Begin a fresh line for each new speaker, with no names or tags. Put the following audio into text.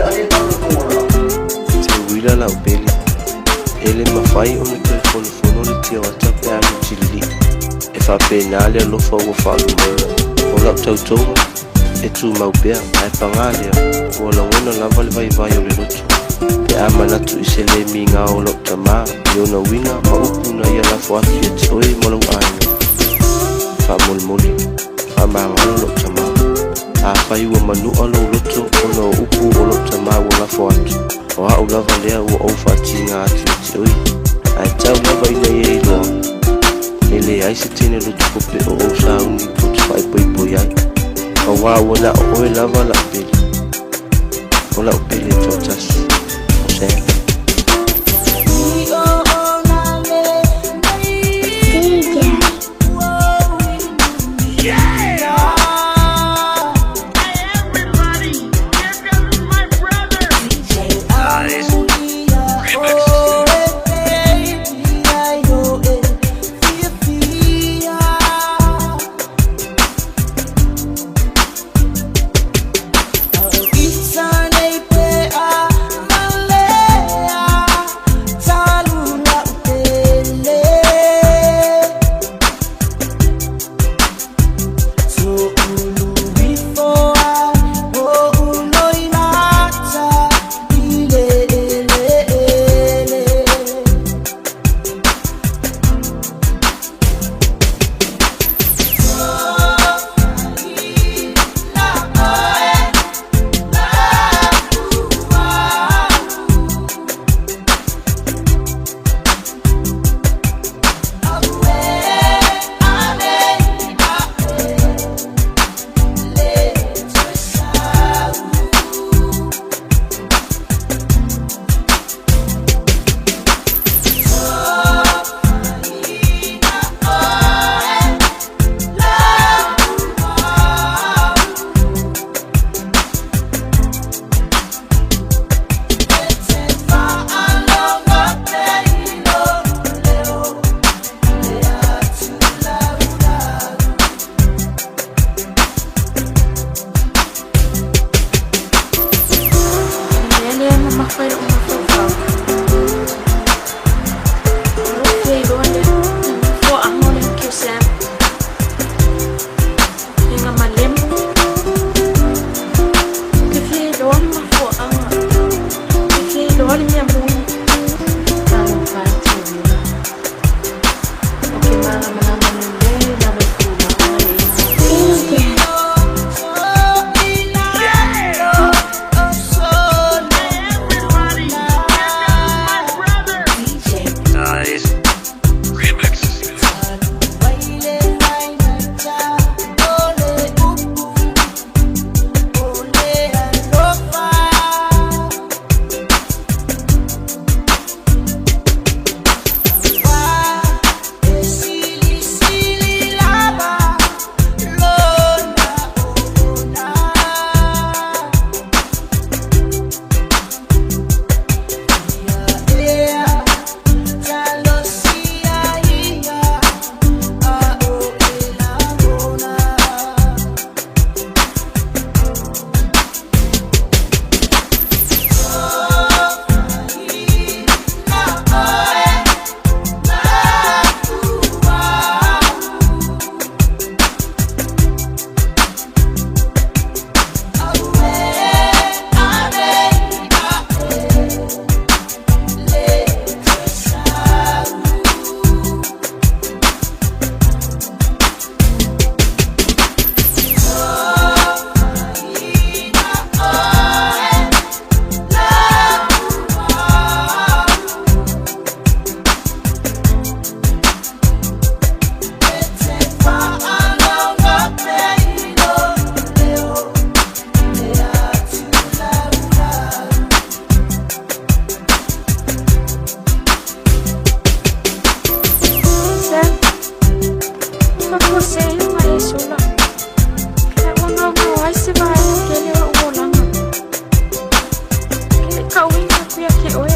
Te wila la ubeli ele mafai ona ke fono le tia wata pe anu chili e fa penale lo fa wo fa lo la tautou e tu mau bea ai pangalia wala wona lava le vai o le lotu e amana tu isele minga o lo tama yona wina ma upuna ya la fa ki e toi molo ai fa moli fa mangalo lo tama a fa iwa manu alo lotu ono upu o lo tama wala fa o a lava lea o au fa tinga ati oi ai tau lava ina ye lo ele ai se tine lo tu pe o sa un po fai poi ai wa wala o lava la pele ola o pele totas o se
Kau ingat aku ya ke